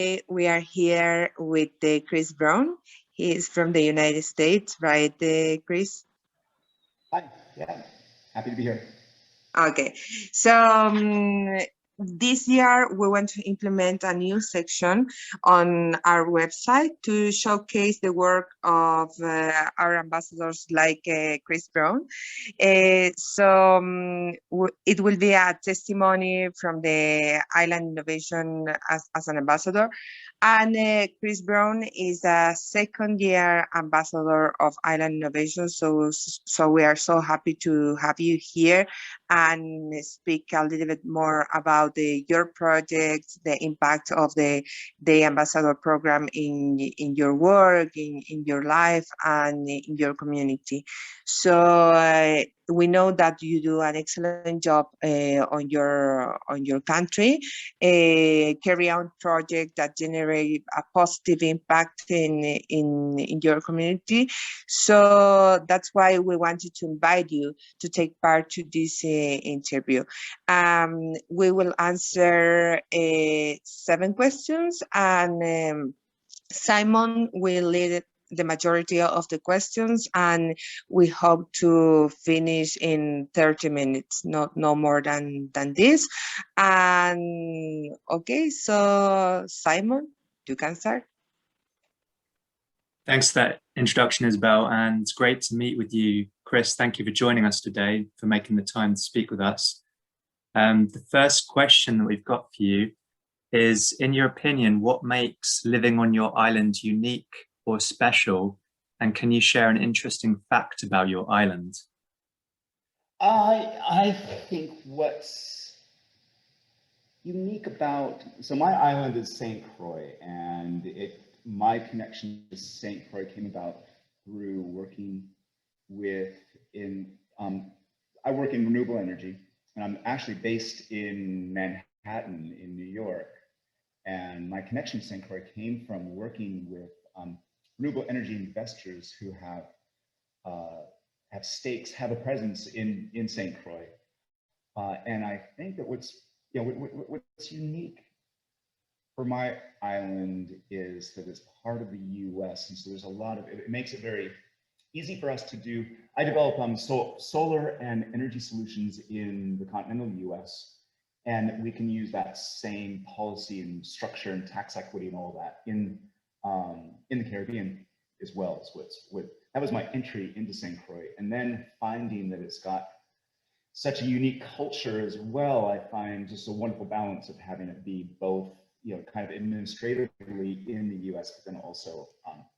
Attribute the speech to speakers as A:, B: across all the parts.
A: We are here with Chris Brown. He is from the United States, right, Chris?
B: Hi, yeah, happy to be here.
A: Okay, so this year we want to implement a new section on our website to showcase the work of our ambassadors like Chris Brown. It will be a testimony from the Island Innovation as an ambassador. And Chris Brown is a second-year ambassador of Island Innovation. So we are so happy to have you here and speak a little bit more about your projects, the impact of the ambassador program in your work, in your life, and in your community. So we know that you do an excellent job on your country, carry out projects that generate a positive impact in your community. So that's why we wanted to invite you to take part to this interview. We will answer 7 questions, and Simon will lead the majority of the questions, and we hope to finish in 30 minutes, no more than this. And okay, so Simon, you can start.
C: Thanks for that introduction, Isabel, and it's great to meet with you, Chris. Thank you for joining us today, for making the time to speak with us. The first question that we've got for you is, in your opinion, what makes living on your island unique or special? And can you share an interesting fact about your island?
B: I think what's unique about, so my island is St. Croix, and my connection to St. Croix came about through working with, I work in renewable energy, and I'm actually based in Manhattan in New York. And my connection to St. Croix came from working with renewable energy investors who have stakes, have a presence in St. Croix. And I think that what's unique for my island is that it's part of the US, and so there's a lot of, it makes it very easy for us to do. I develop solar and energy solutions in the continental US, and we can use that same policy and structure and tax equity and all that in the Caribbean as well. That was my entry into St. Croix, and then finding that it's got such a unique culture as well. I find just a wonderful balance of having it be both, kind of administratively in the US, but then also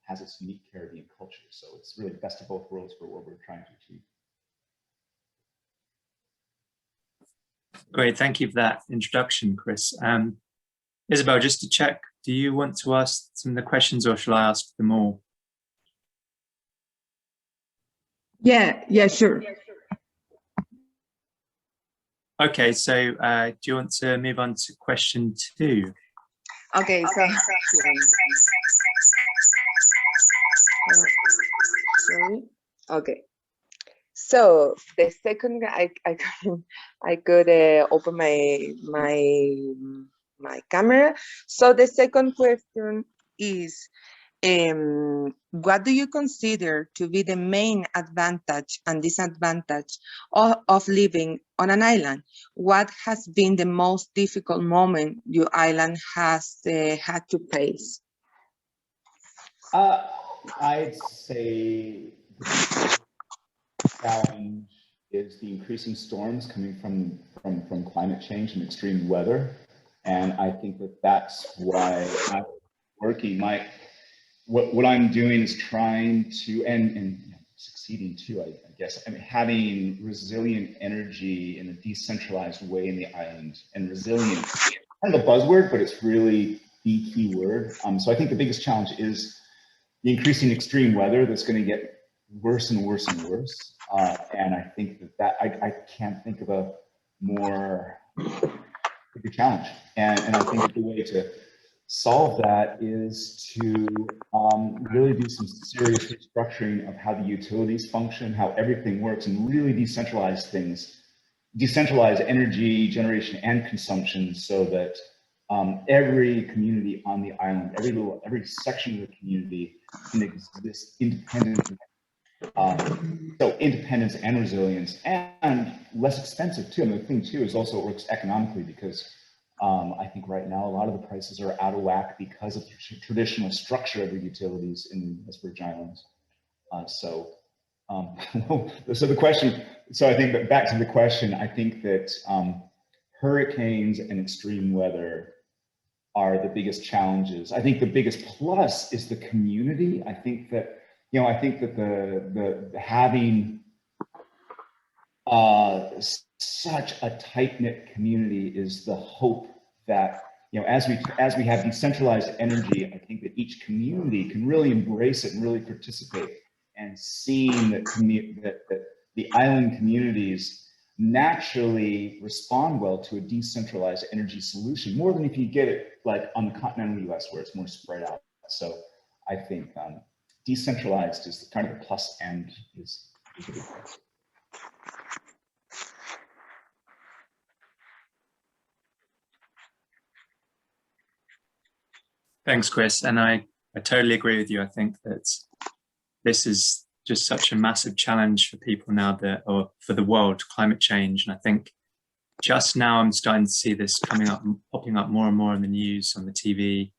B: has its unique Caribbean culture. So it's really the best of both worlds for what we're trying to achieve.
C: Great, thank you for that introduction, Chris. Isabel, just to check, do you want to ask some of the questions, or shall I ask them all?
A: Yeah, sure.
C: Okay, so do you want to move on to question 2?
A: Okay, so sorry. Okay. So the second, I could open my camera. So the second question is, what do you consider to be the main advantage and disadvantage of living on an island? What has been the most difficult moment your island has had to face?
B: I'd say the challenge is the increasing storms coming from climate change and extreme weather. And I think that's why I'm working. What I'm doing is trying to, and succeeding too, I guess. I mean, having resilient energy in a decentralized way in the island, and resilient, kind of a buzzword, but it's really the key word. So I think the biggest challenge is the increasing extreme weather that's going to get worse and worse and worse. And I think that I can't think of a more bigger challenge. And I think the way to solve that is to really do some serious restructuring of how the utilities function, how everything works, and really decentralize things, decentralize energy generation and consumption, so that every community on the island, every section of the community can exist independently. So independence and resilience, and less expensive too. And the thing too is also it works economically, because I think right now a lot of the prices are out of whack because of the traditional structure of the utilities in the West Virgin Islands. So the question, so I think that back to the question, I think that hurricanes and extreme weather are the biggest challenges. I think the biggest plus is the community. I think that, I think that the having such a tight-knit community is the hope that, as we have decentralized energy, I think that each community can really embrace it and really participate, and seeing that the island communities naturally respond well to a decentralized energy solution, more than if you get it like on the continental US where it's more spread out. So I think decentralized is kind of the plus end is a good place.
C: Thanks, Chris. And I totally agree with you. I think that this is just such a massive challenge for people now, or for the world, climate change. And I think just now I'm starting to see this popping up more and more in the news, on the TV,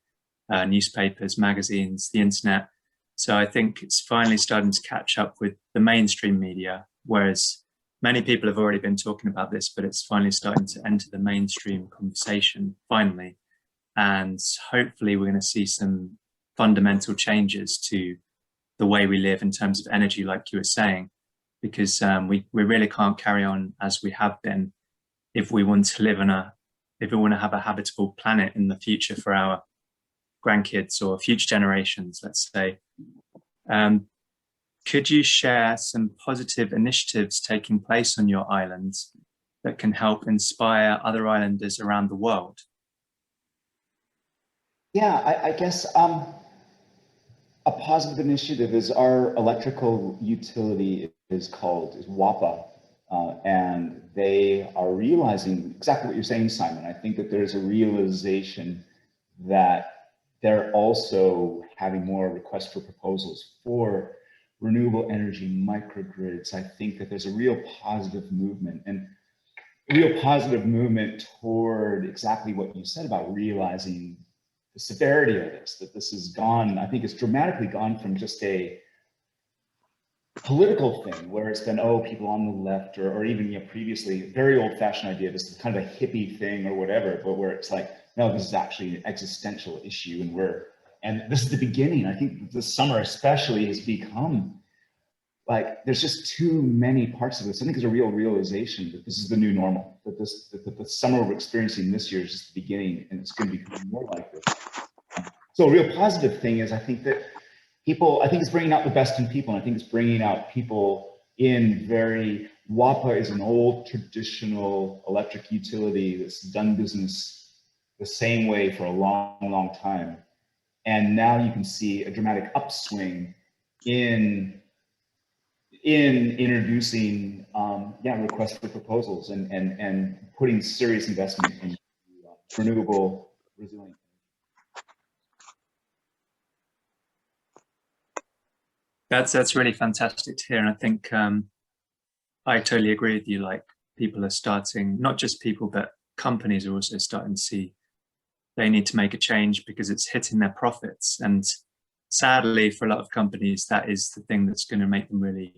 C: newspapers, magazines, the internet. So I think it's finally starting to catch up with the mainstream media, whereas many people have already been talking about this, but it's finally starting to enter the mainstream conversation, finally. And hopefully we're going to see some fundamental changes to the way we live in terms of energy, like you were saying, because we really can't carry on as we have been if we want to live if we want to have a habitable planet in the future for our grandkids or future generations, let's say. Could you share some positive initiatives taking place on your islands that can help inspire other islanders around the world?
B: Yeah, I guess a positive initiative is our electrical utility is WAPA, and they are realizing exactly what you're saying, Simon. I think that there's a realization that they're also having more requests for proposals for renewable energy microgrids. I think that there's a real positive movement, and a real positive movement toward exactly what you said about realizing the severity of this, that this has gone, I think it's dramatically gone from just a political thing where it's been, oh, people on the left or even previously, very old fashioned idea, this is kind of a hippie thing or whatever, but where it's like, no, this is actually an existential issue, and this is the beginning. I think this summer especially has become like, there's just too many parts of this. I think there's a real realization that this is the new normal, that the summer we're experiencing this year is just the beginning, and it's going to become more like this. So a real positive thing is, I think that I think it's bringing out the best in people, and I think it's bringing out people in WAPA is an old traditional electric utility that's done business the same way for a long, long time. And now you can see a dramatic upswing in introducing requests for proposals and putting serious investment in renewable resilient.
C: That's really fantastic to hear. And I think I totally agree with you. Like, people are starting, not just people, but companies are also starting to see they need to make a change because it's hitting their profits. And sadly, for a lot of companies, that is the thing that's going to make them really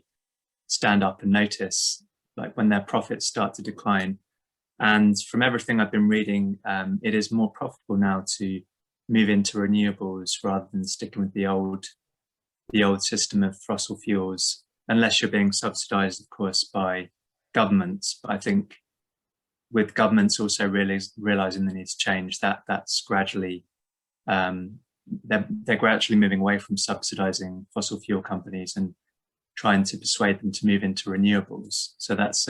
C: stand up and notice, like when their profits start to decline. And from everything I've been reading, it is more profitable now to move into renewables rather than sticking with the old system of fossil fuels, unless you're being subsidized, of course, by governments. But I think with governments also realizing they need to change, that's gradually, they're gradually moving away from subsidizing fossil fuel companies and trying to persuade them to move into renewables. So that's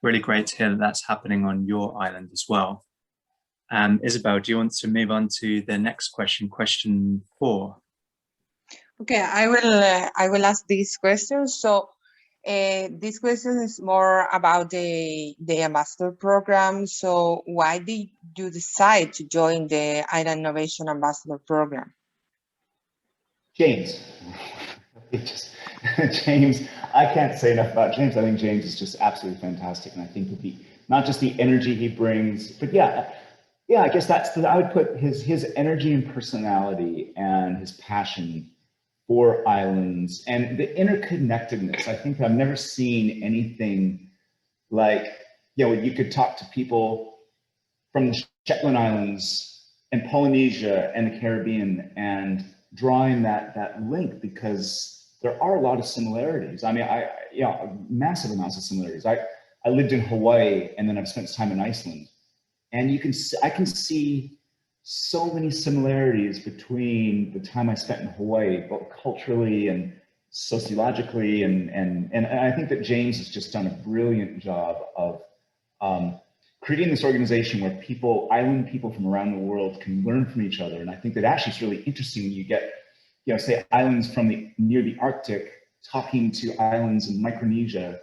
C: really great to hear that that's happening on your island as well. Isabel, do you want to move on to the next question, question 4?
A: Okay, I will ask these questions. So This question is more about the ambassador program. So why did you decide to join the Island Innovation Ambassador program?
B: James. James, I can't say enough about James. I think James is just absolutely fantastic. And I think that not just the energy he brings, but yeah, I guess I would put his energy and personality and his passion for islands and the interconnectedness. I think I've never seen anything like, you could talk to people from the Shetland Islands and Polynesia and the Caribbean and drawing that link, because there are a lot of similarities. I mean, massive amounts of similarities. I lived in Hawaii, and then I've spent time in Iceland, and I can see so many similarities between the time I spent in Hawaii, both culturally and sociologically, and I think that James has just done a brilliant job of creating this organization where island people from around the world can learn from each other. And I think that actually it's really interesting when you get, say islands from near the Arctic talking to islands in Micronesia.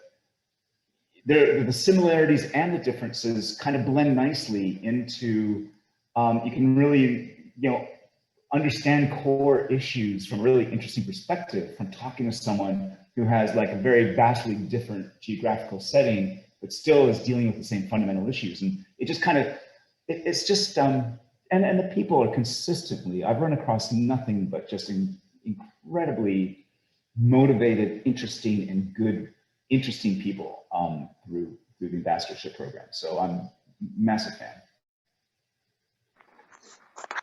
B: The similarities and the differences kind of blend nicely into, you can really, understand core issues from a really interesting perspective from talking to someone who has like a very vastly different geographical setting, but still is dealing with the same fundamental issues. And it just kind of, it's just, and the people are consistently, I've run across nothing but just incredibly motivated, interesting people through the ambassadorship program. So I'm a massive fan.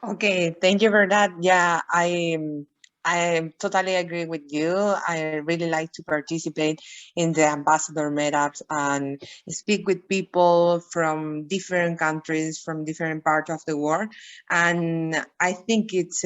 A: Okay, thank you for that. Yeah, I totally agree with you. I really like to participate in the ambassador meetups and speak with people from different countries, from different parts of the world. And I think it's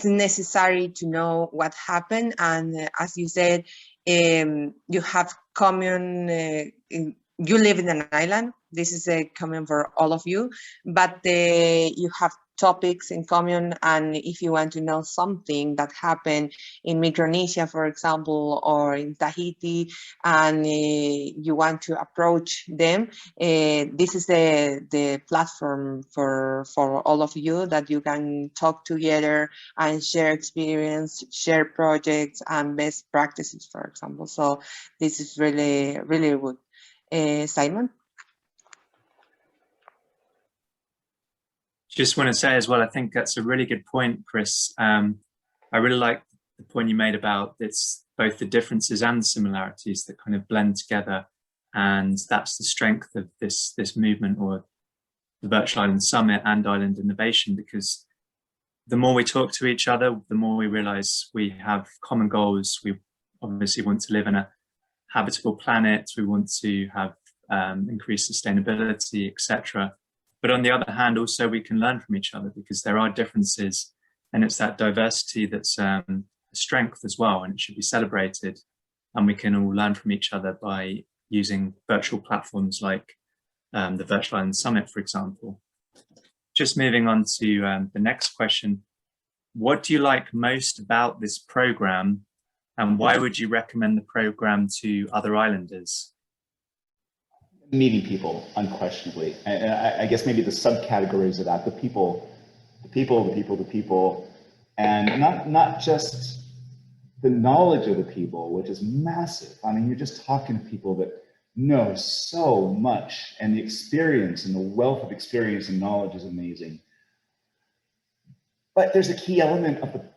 A: necessary to know what happened. And as you said, you have common, you live in an island. This is common for all of you, but you have topics in common. And if you want to know something that happened in Micronesia, for example, or in Tahiti, and you want to approach them, this is the platform for all of you, that you can talk together and share experience, share projects and best practices, for example. So this is really, really good. Simon?
C: Just want to say as well, I think that's a really good point, Chris. I really like the point you made about it's both the differences and similarities that kind of blend together. And that's the strength of this movement, or the Virtual Island Summit and Island Innovation, because the more we talk to each other, the more we realize we have common goals. We obviously want to live in a habitable planet. We want to have increased sustainability, etc. But on the other hand, also we can learn from each other, because there are differences, and it's that diversity that's a strength as well, and it should be celebrated. And we can all learn from each other by using virtual platforms like the Virtual Island Summit, for example. Just moving on to the next question. What do you like most about this program, and why would you recommend the program to other islanders?
B: Meeting people, unquestionably. And I guess maybe the subcategories of that, the people, and not just the knowledge of the people, which is massive. I mean, you're just talking to people that know so much, and the experience and the wealth of experience and knowledge is amazing. But there's a key element of the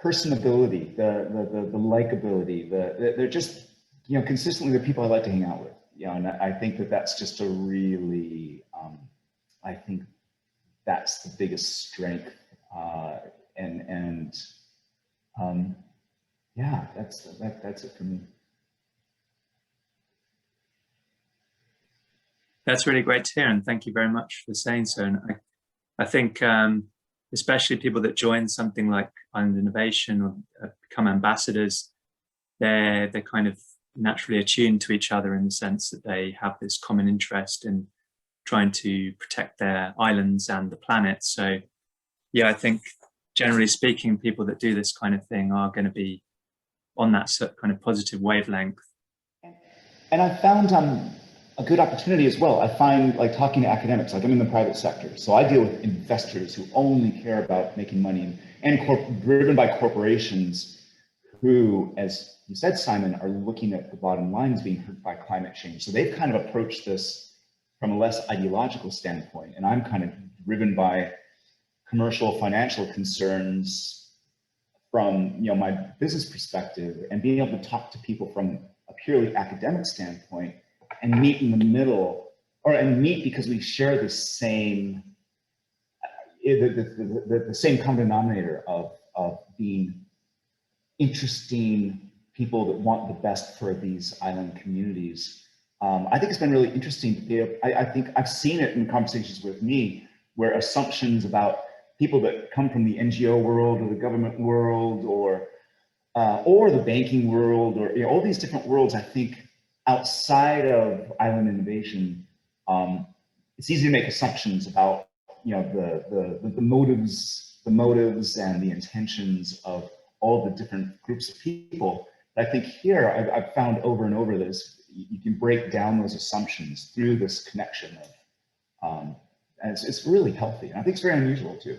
B: personability, the likability, they're just, consistently the people I like to hang out with. And I think that that's just a really, I think that's the biggest strength. Yeah, that's it for me.
C: That's really great to hear, and thank you very much for saying so. And I think especially people that join something like Island Innovation or become ambassadors, they're kind of naturally attuned to each other, in the sense that they have this common interest in trying to protect their islands and the planet. So yeah, I think generally speaking, people that do this kind of thing are going to be on that kind of positive wavelength.
B: And I found a good opportunity as well. I find, like, talking to academics, like I'm in the private sector, so I deal with investors who only care about making money and driven by corporations who, as you said, Simon, are looking at the bottom lines being hurt by climate change. So they've kind of approached this from a less ideological standpoint, and I'm kind of driven by commercial, financial concerns from, you know, my business perspective, and being able to talk to people from a purely academic standpoint and meet in the middle, and meet because we share the same, the same common denominator of being interesting people that want the best for these island communities. I think it's been really interesting to be able, I think I've seen it in conversations with me where assumptions about people that come from the NGO world or the government world or the banking world, or, you know, all these different worlds, I think outside of island innovation, it's easy to make assumptions about, you know, the motives and the intentions of all the different groups of people. But I think here I've found over and over this, you can break down those assumptions through this connection of, and it's really healthy. And I think it's very unusual too.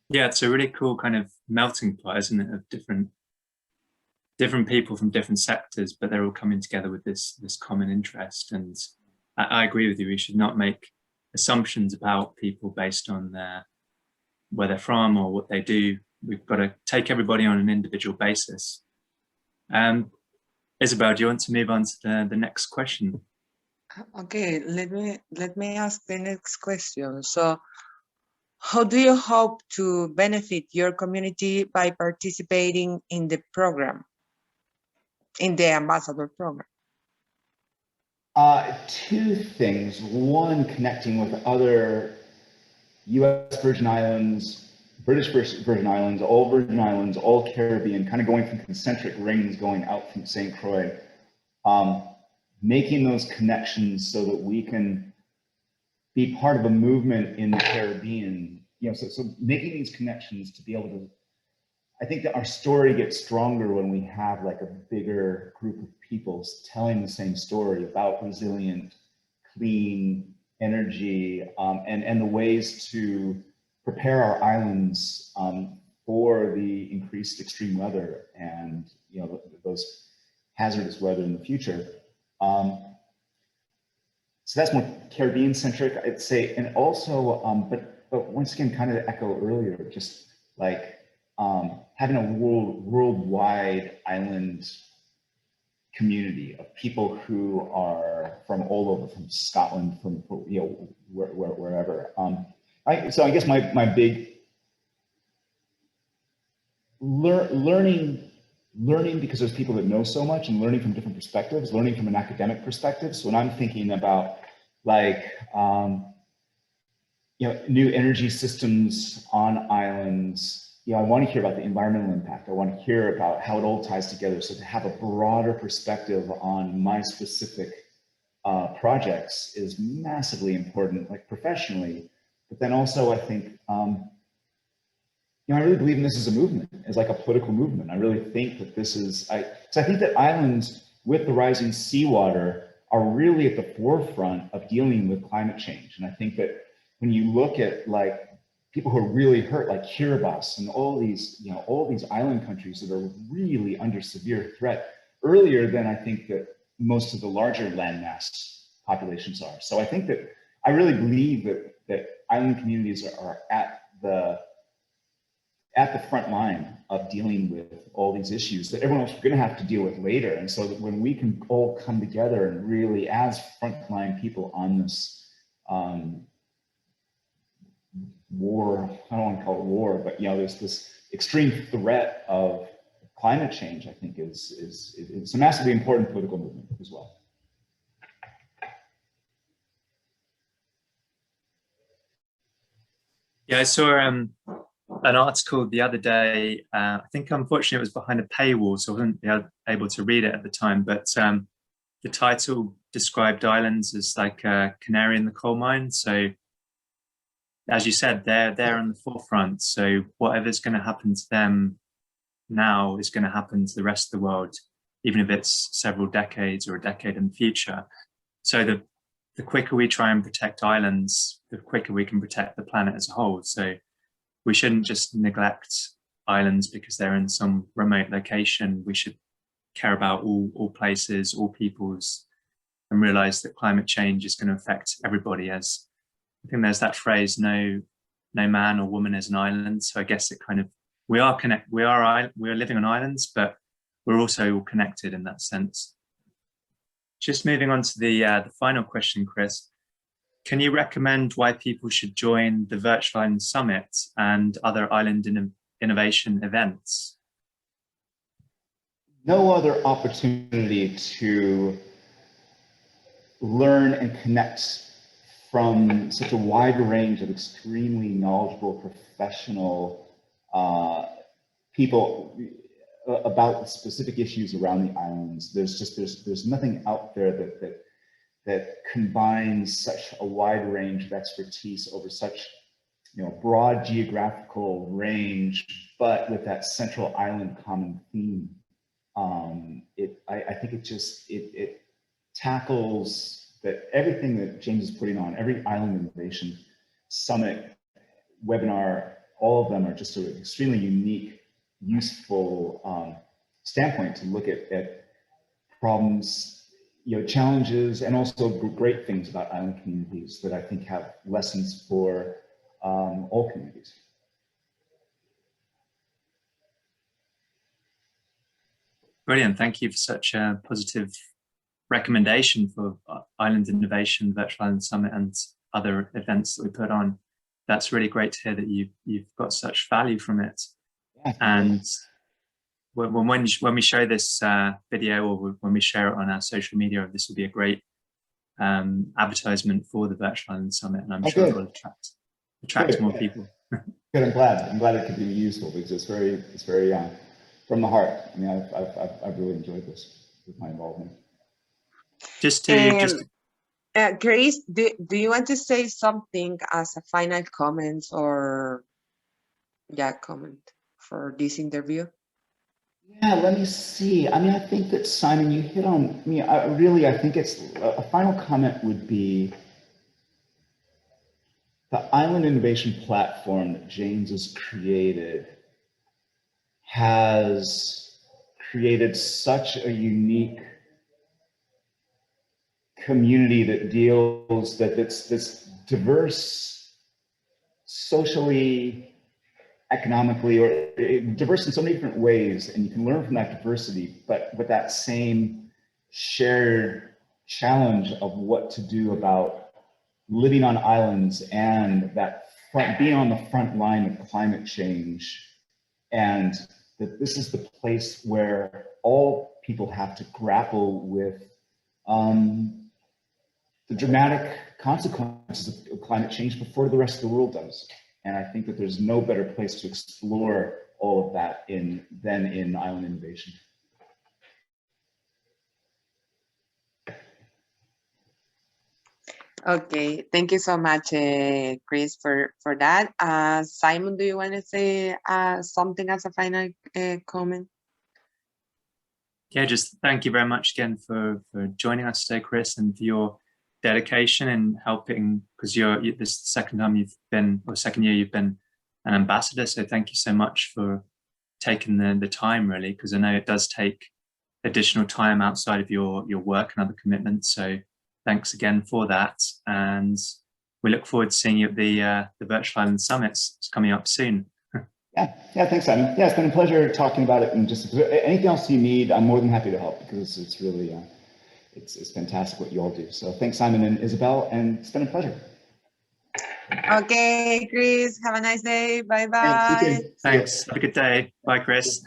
C: Yeah, it's a really cool kind of melting pot, isn't it, of different people from different sectors, but they're all coming together with this common interest. And I agree with you. We should not make assumptions about people based on where they're from or what they do. We've got to take everybody on an individual basis. Isabel, do you want to move on to the next question?
A: Okay, let me ask the next question. So, how do you hope to benefit your community by participating in the program, in the ambassador program?
B: Two things. One, connecting with other U.S. Virgin Islands, British Virgin Islands, all Caribbean, kind of going from concentric rings going out from St. Croix, making those connections so that we can be part of a movement in the Caribbean. You know, so making these connections to be able to, I think that our story gets stronger when we have like a bigger group of people telling the same story about resilient, clean energy, and the ways to prepare our islands for the increased extreme weather and, you know, those hazardous weather in the future. So that's more Caribbean centric, I'd say, and also, but once again, kind of to echo earlier, just like having a worldwide island community of people who are from all over, from Scotland, from, you know, wherever. So I guess my big learning because there's people that know so much, and learning from different perspectives, learning from an academic perspective. So when I'm thinking about like, you know, new energy systems on islands, you know, I want to hear about the environmental impact. I want to hear about how it all ties together. So to have a broader perspective on my specific projects is massively important, like professionally. But then also, I think, you know, I really believe in this as a movement, as like a political movement. I really think that this is, so I think that islands with the rising seawater are really at the forefront of dealing with climate change. And I think that when you look at like people who are really hurt, like Kiribati and all these, you know, all these island countries that are really under severe threat earlier than I think that most of the larger landmass populations are. So I think that I really believe that island communities are at the front line of dealing with all these issues that everyone else is going to have to deal with later. And so that when we can all come together and really, as frontline people on this war, I don't want to call it war, but, you know, there's this extreme threat of climate change, I think it's a massively important political movement as well.
C: Yeah, I saw an article the other day. I think unfortunately it was behind a paywall, so I wasn't able to read it at the time, but the title described islands as like a canary in the coal mine. So as you said, they're on the forefront. So whatever's going to happen to them now is going to happen to the rest of the world, even if it's several decades or a decade in the future. So the quicker we try and protect islands, the quicker we can protect the planet as a whole. So we shouldn't just neglect islands because they're in some remote location. We should care about all places, all peoples, and realize that climate change is going to affect everybody. As I think there's that phrase, no man or woman is an island. So I guess it kind of, we are living on islands, but we're also all connected in that sense. Just moving on to the final question, Chris. Can you recommend why people should join the Virtual Island Summit and other island innovation events?
B: No other opportunity to learn and connect from such a wide range of extremely knowledgeable professional people about the specific issues around the islands. There's nothing out there that combines such a wide range of expertise over such broad geographical range, but with that central island common theme. I think it tackles that everything that James is putting on, every Island Innovation Summit, webinar, all of them are just an extremely unique, useful standpoint to look at problems, challenges, and also great things about island communities that I think have lessons for all communities.
C: Brilliant. Thank you for such a positive recommendation for Island Innovation, Virtual Island Summit, and other events that we put on. That's really great to hear that you've got such value from it. And when we show this video, or when we share it on our social media, this will be a great advertisement for the Virtual Island Summit, and I'm sure it will attract more people.
B: Good. I'm glad it could be useful, because it's very from the heart. I mean, I've really enjoyed this with my involvement.
C: Chris,
A: do you want to say something as a final comment or comment for this interview?
B: Yeah, let me see. I mean, I think that Simon, you hit on me. I think it's a final comment would be the Island Innovation Platform that James has created has created such a unique community that's diverse socially, economically, or diverse in so many different ways, and you can learn from that diversity, but with that same shared challenge of what to do about living on islands and being on the front line of climate change, and that this is the place where all people have to grapple with the dramatic consequences of climate change before the rest of the world does. And I think that there's no better place to explore all of that than in Island Innovation.
A: Okay, thank you so much, Chris, for that. Simon, do you want to say something as a final comment?
C: Yeah, just thank you very much again for joining us today, Chris, and for your dedication and helping, because this is the second time you've been, or second year you've been an ambassador. So thank you so much for taking the time, really, because I know it does take additional time outside of your work and other commitments. So thanks again for that. And we look forward to seeing you at the Virtual Island Summits. It's coming up soon.
B: Yeah, thanks, Simon. Yeah, it's been a pleasure talking about it, and just anything else you need, I'm more than happy to help, because it's really, it's fantastic what you all do. So thanks, Simon and Isabel, and it's been a pleasure.
A: Okay, Chris, have a nice day. Bye-bye.
B: Thanks.
C: Thanks. Have a good day. Bye, Chris.